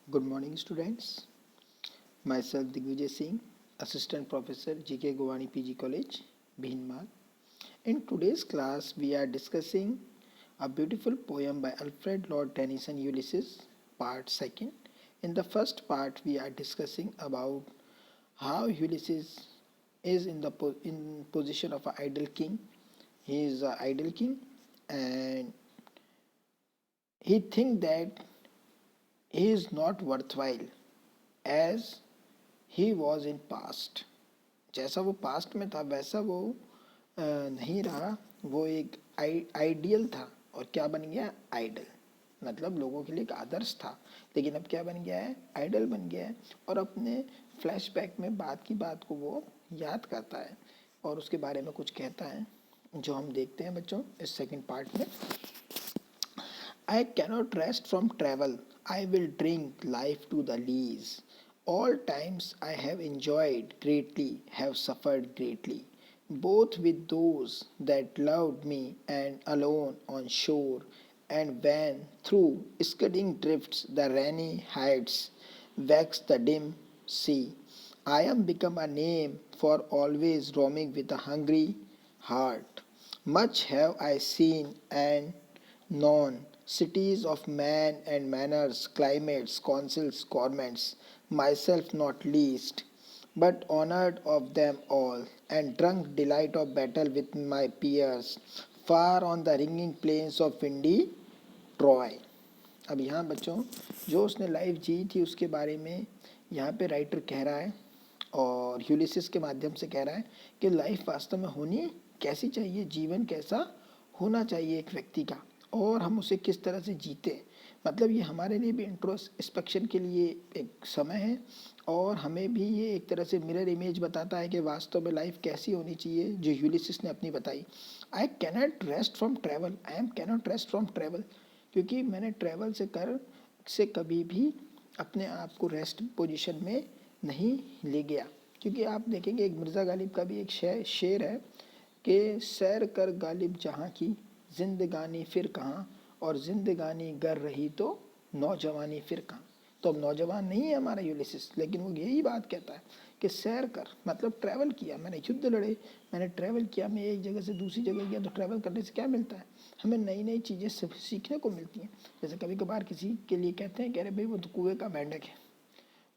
Good morning, students. Myself Digvijay Singh, Assistant Professor GK Govani PG College, Bhinmar. In today's class, we are discussing a beautiful poem by Alfred Lord Tennyson, Ulysses, part second. In the first part, we are discussing about how Ulysses is in position of an idle king. He is an idle king, and he think that he is not worthwhile as he was in past. जैसा वो past में था वैसा वो नहीं रहा। वो एक आइडियल था और क्या बन गया, आइडल। मतलब लोगों के लिए एक आदर्श था, लेकिन अब क्या बन गया है, आइडल बन गया है। और अपने फ्लैशबैक में बात की बात को वो याद करता है और उसके बारे में कुछ कहता है, जो हम देखते हैं बच्चों इस सेकंड पार्ट में। I cannot rest from travel. I will drink life to the lees. All times I have enjoyed greatly, have suffered greatly, both with those that loved me and alone on shore, and when through scudding drifts the rainy heights wax the dim sea. I am become a name for always roaming with a hungry heart. Much have I seen and known, cities of man and manners, climates, councils, governments, myself not least, but honored of them all, and drunk delight of battle with my peers, far on the ringing plains of windy Troy. अब यहाँ बच्चों जो उसने life जी थी उसके बारे में यहाँ पे राइटर कह रहा है और यूलिसिस के माध्यम से कह रहा है कि लाइफ वास्तव में होनी कैसी चाहिए, जीवन कैसा होना चाहिए एक व्यक्ति का, और हम उसे किस तरह से जीते। मतलब ये हमारे लिए भी इंट्रोस्पेक्शन के लिए एक समय है और हमें भी ये एक तरह से मिरर इमेज बताता है कि वास्तव में लाइफ कैसी होनी चाहिए, जो यूलिसिस ने अपनी बताई। आई cannot rest from travel, I am cannot rest from travel, क्योंकि मैंने ट्रैवल से कभी भी अपने आप को रेस्ट पोजीशन में नहीं ले गया। क्योंकि आप देखेंगे एक मिर्ज़ा गालिब का भी एक शेर है कि सैर कर गालिब जहाँ की, जिंदगानी फिर कहाँ, और जिंदगानी गर रही तो नौजवानी फिर कहाँ। तो अब नौजवान नहीं है हमारा यूलिसिस, लेकिन वो यही बात कहता है कि सैर कर, मतलब ट्रैवल किया, मैंने युद्ध लड़े, मैंने ट्रैवल किया, मैं एक जगह से दूसरी जगह गया। तो ट्रैवल करने से क्या मिलता है, हमें नई नई चीज़ें सीखने को मिलती हैं। जैसे कभी कभार किसी के लिए कहते हैं कि अरे भाई वो तो कुएं का मेंढक है।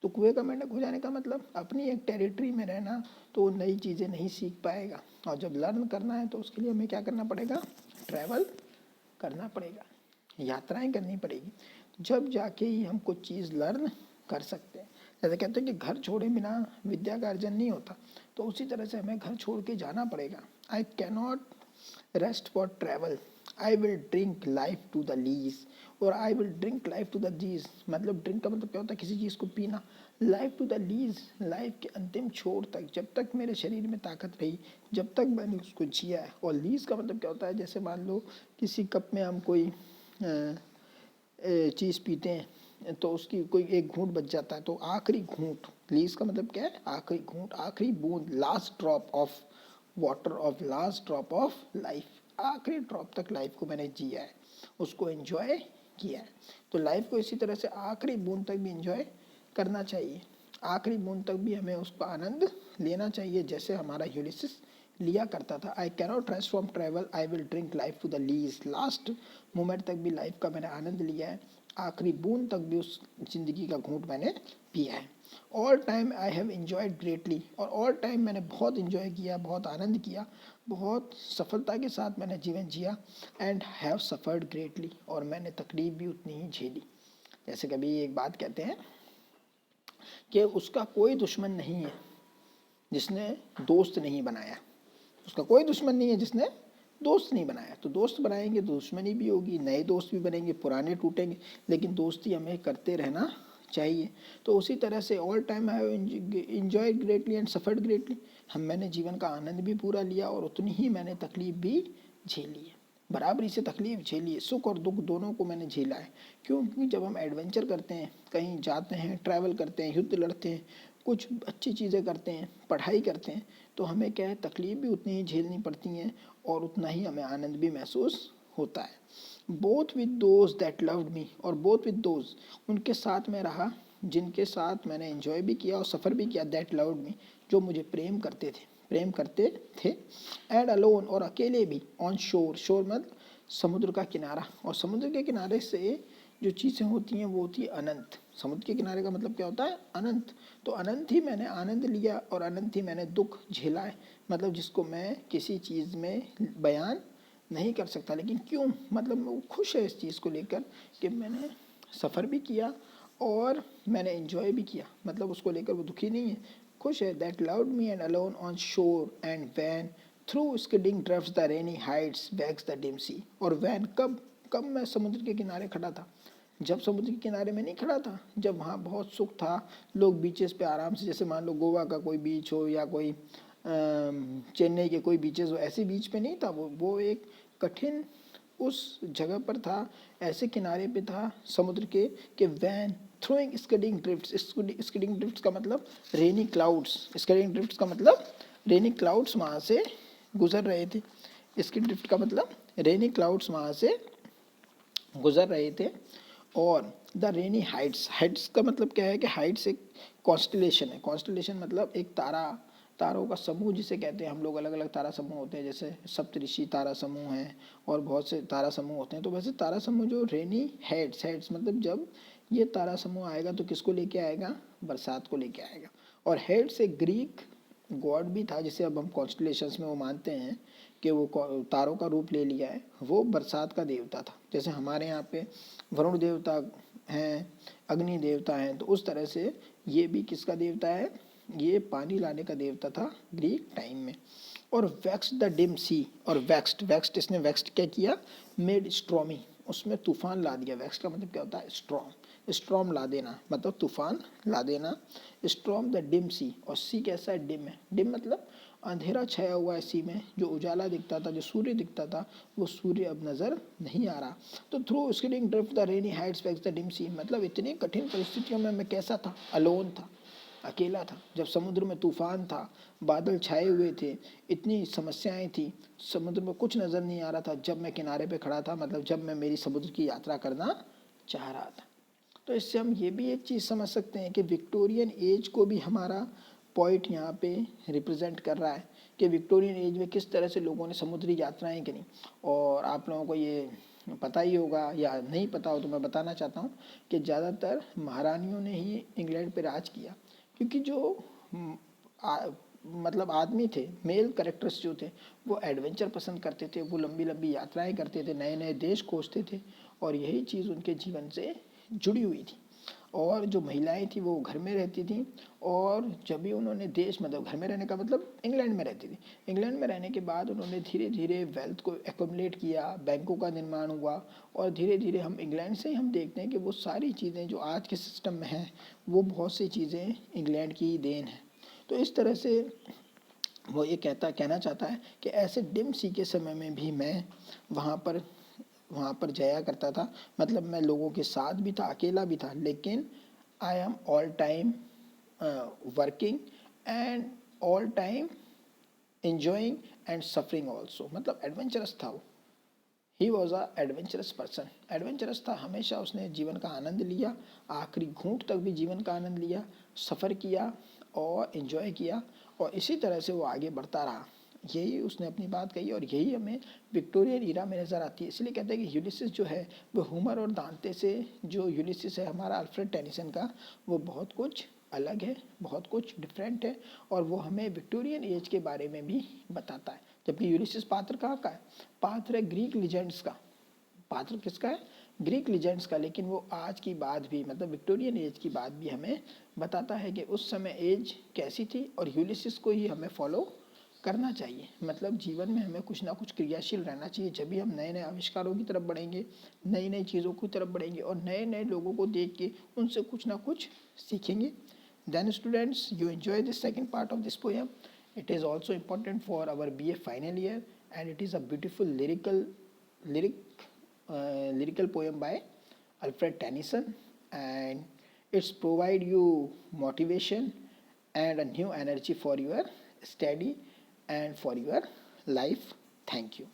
तो कुएं का मेंढक हो जाने का मतलब अपनी एक टेरिटरी में रहना, तो वो नई चीज़ें नहीं सीख पाएगा। और जब लर्न करना है तो उसके लिए हमें क्या करना पड़ेगा, ट्रैवल करना पड़ेगा, यात्राएं करनी पड़ेगी, जब जाके ही हम कुछ चीज़ लर्न कर सकते हैं। जैसे कहते हैं कि घर छोड़े बिना विद्या का अर्जन नहीं होता, तो उसी तरह से हमें घर छोड़ के जाना पड़ेगा। I cannot rest for travel, I will drink life to the lees, और I will drink life to the lees, मतलब ड्रिंक का मतलब क्या होता है, किसी चीज़ को पीना। Life to the lees, life के अंतिम छोर तक, जब तक मेरे शरीर में ताकत रही, जब तक मैंने उसको जिया है। और लीज का मतलब क्या होता है, जैसे मान लो किसी कप में हम कोई चीज़ पीते हैं तो उसकी कोई एक घूंट बच जाता है, तो आखिरी घूंट, लीज का मतलब क्या है, आखिरी घूंट, आखिरी बूंद, last drop of water, of last drop of life. आखिरी ड्रॉप तक लाइफ को मैंने जिया है, उसको एंजॉय किया है। तो लाइफ को इसी तरह से आखिरी बूंद तक भी एंजॉय करना चाहिए, आखिरी बूंद तक भी हमें उसका आनंद लेना चाहिए, जैसे हमारा यूलिसिस लिया करता था। I cannot rest from travel, I will drink life to the lees, last moment तक भी लाइफ का मैंने आनंद लिया है, आखिरी बूंद तक भी उस जिंदगी का घूंट मैंने पिया है। All time I have enjoyed greatly, और ऑल टाइम मैंने बहुत इंजॉय किया, बहुत आनंद किया, बहुत सफलता के साथ मैंने जीवन जिया। एंड हैव सफर्ड ग्रेटली, और मैंने तकलीफ भी उतनी ही झेली। जैसे कभी एक बात कहते हैं कि उसका कोई दुश्मन नहीं है जिसने दोस्त नहीं बनाया, उसका कोई दुश्मन नहीं है जिसने दोस्त नहीं बनाया। तो दोस्त बनाएंगे तो दुश्मनी भी होगी, नए दोस्त भी बनेंगे, पुराने टूटेंगे, लेकिन दोस्ती हमें करते रहना चाहिए। तो उसी तरह से all time I enjoy greatly and suffered greatly, मैंने जीवन का आनंद भी पूरा लिया और उतनी ही मैंने तकलीफ भी झेली है, बराबरी से तकलीफ झेली है, सुख और दुख दोनों को मैंने झेला है। क्योंकि जब हम एडवेंचर करते हैं, कहीं जाते हैं, ट्रैवल करते हैं, युद्ध लड़ते हैं, कुछ अच्छी चीज़ें करते हैं, पढ़ाई करते हैं, तो हमें क्या है, तकलीफ भी उतनी ही झेलनी पड़ती हैं और उतना ही हमें आनंद भी महसूस होता है। Both with those that loved मी, और बोथ विद दोज, उनके साथ मैं रहा जिनके साथ मैंने एंजॉय भी किया और सफ़र भी किया, दैट लव्ड मी, जो मुझे प्रेम करते थे। एंड अलोन, और अकेले भी, ऑन शोर, शोर मतलब समुद्र का किनारा, और समुद्र के किनारे से जो चीज़ें होती हैं वो होती है अनंत। समुद्र के किनारे का मतलब क्या होता है? अनंत। तो अनंत ही मैंने आनंद लिया और अनंत ही मैंने दुख झेला है, मतलब जिसको मैं किसी चीज़ में बयान नहीं कर सकता। लेकिन क्यों? मतलब वो खुश है इस चीज़ को लेकर कि मैंने सफ़र भी किया और मैंने एंजॉय भी किया, मतलब उसको लेकर वो दुखी नहीं है, खुश है। That loved me and alone on shore and when through scudding drifts the rainy Hyades vex the dim sea. और वैन, कब कब मैं समुद्र के किनारे खड़ा था? जब समुद्र के किनारे में नहीं खड़ा था, जब वहाँ बहुत सुख था, लोग बीचेस पे आराम से, जैसे मान लो गोवा का कोई बीच हो या कोई चेन्नई के कोई बीचेस हो, ऐसे बीच पे नहीं था वो एक कठिन उस जगह पर था, ऐसे किनारे पे था समुद्र के कि van throwing skidding drifts, skidding drifts का मतलब रेनी क्लाउड्स, स्किडिंग ड्रिफ्ट्स का मतलब रेनी क्लाउड्स वहाँ से गुजर रहे थे। स्किड ड्रिफ्ट का मतलब रेनी क्लाउड्स वहाँ से गुजर रहे थे। और द रेनी हाइट्स, हाइट्स का मतलब क्या है कि हाइट्स एक कॉन्स्टलेशन है। कॉन्स्टलेशन मतलब एक तारों का समूह जिसे कहते हैं हम लोग। अलग अलग तारा समूह होते हैं, जैसे सप्तऋषि तारा समूह हैं और बहुत से तारा समूह होते हैं। तो वैसे तारा समूह जो रेनी हेड्स मतलब जब ये तारा समूह आएगा तो किसको लेके आएगा? बरसात को लेके आएगा। और हेड्स एक ग्रीक गॉड भी था, जिसे अब हम कॉन्स्टलेशंस में वो मानते हैं कि वो तारों का रूप ले लिया है। वो बरसात का देवता था, जैसे हमारे यहाँ पे वरुण देवता हैं, अग्नि देवता हैं, तो उस तरह से ये भी किसका देवता है? ये पानी लाने का देवता था ग्रीक टाइम में। और वैक्स द डिम सी, और वैक्स्ड इसने वैक्स्ड क्या किया? मेड स्ट्रॉमी, उसमें तूफान ला दिया। वैक्स का मतलब क्या होता है? स्ट्रॉम ला देना, मतलब तूफान ला देना। स्ट्रॉम द डिम सी, और सी कैसा है? डिम है। डिम मतलब अंधेरा छाया हुआ है सी में, जो उजाला दिखता था, जो सूर्य दिखता था, वो सूर्य अब नज़र नहीं आ रहा। तो through scudding drift the rainy Hyades vex the dim sea, मतलब इतनी कठिन परिस्थितियों में मैं कैसा था? अलोन था, अकेला था। जब समुद्र में तूफान था, बादल छाए हुए थे, इतनी समस्याएं थी, समुद्र में कुछ नज़र नहीं आ रहा था, जब मैं किनारे पे खड़ा था, मतलब जब मैं मेरी समुद्र की यात्रा करना चाह रहा था। तो इससे हम ये भी एक चीज़ समझ सकते हैं कि विक्टोरियन एज को भी हमारा पॉइंट यहाँ पे रिप्रेजेंट कर रहा है कि विक्टोरियन एज में किस तरह से लोगों ने समुद्री यात्राएं करी। और आप लोगों को ये पता ही होगा, या नहीं पता हो तो मैं बताना चाहता हूँ कि ज़्यादातर महारानियों ने ही इंग्लैंड पे राज किया, क्योंकि जो मतलब आदमी थे, मेल कैरेक्टर्स जो थे, वो एडवेंचर पसंद करते थे, वो लंबी लंबी यात्राएं करते थे, नए नए देश खोजते थे, और यही चीज़ उनके जीवन से जुड़ी हुई थी। और जो महिलाएं थी वो घर में रहती थी, और जब भी उन्होंने देश, मतलब घर में रहने का मतलब इंग्लैंड में रहती थी, इंग्लैंड में रहने के बाद उन्होंने धीरे धीरे वेल्थ को एक्युमुलेट किया, बैंकों का निर्माण हुआ, और धीरे धीरे हम इंग्लैंड से ही हम देखते हैं कि वो सारी चीज़ें जो आज के सिस्टम में हैं, वो बहुत सी चीज़ें इंग्लैंड की ही देन है। तो इस तरह से वो ये कहना चाहता है कि ऐसे डिम सी के समय में भी मैं वहाँ पर जाया करता था, मतलब मैं लोगों के साथ भी था, अकेला भी था, लेकिन I am all time working and all time enjoying and suffering also, मतलब एडवेंचरस था वो। He was a adventurous person, adventurous था, हमेशा उसने जीवन का आनंद लिया, आखिरी घूंट तक भी जीवन का आनंद लिया, सफ़र किया और इन्जॉय किया, और इसी तरह से वो आगे बढ़ता रहा। यही उसने अपनी बात कही, और यही हमें विक्टोरियन ईरा में नज़र आती है। इसलिए कहते हैं कि यूलिसिस जो है वो होमर और दांते से, जो यूलिसिस है हमारा अल्फ्रेड टेनिसन का, वो बहुत कुछ अलग है, बहुत कुछ डिफरेंट है, और वो हमें विक्टोरियन एज के बारे में भी बताता है। जबकि यूलिसिस पात्र कहाँ का है? पात्र है ग्रीक लीजेंड्स का। पात्र किसका है? ग्रीक लीजेंड्स का। लेकिन वो आज की बात भी, मतलब विक्टोरियन एज की बात भी हमें बताता है कि उस समय एज कैसी थी, और यूलिसिस को ही हमें फॉलो करना चाहिए। मतलब जीवन में हमें कुछ ना कुछ क्रियाशील रहना चाहिए, जब भी हम नए नए आविष्कारों की तरफ बढ़ेंगे, नई नई चीज़ों की तरफ बढ़ेंगे, और नए नए लोगों को देख के उनसे कुछ ना कुछ सीखेंगे। Then students, you enjoy the second part of this poem. It is also important for our BA final year, and it is a beautiful lyrical poem by Alfred Tennyson, and it's provide you motivation and a new energy for your study and for your life. Thank you.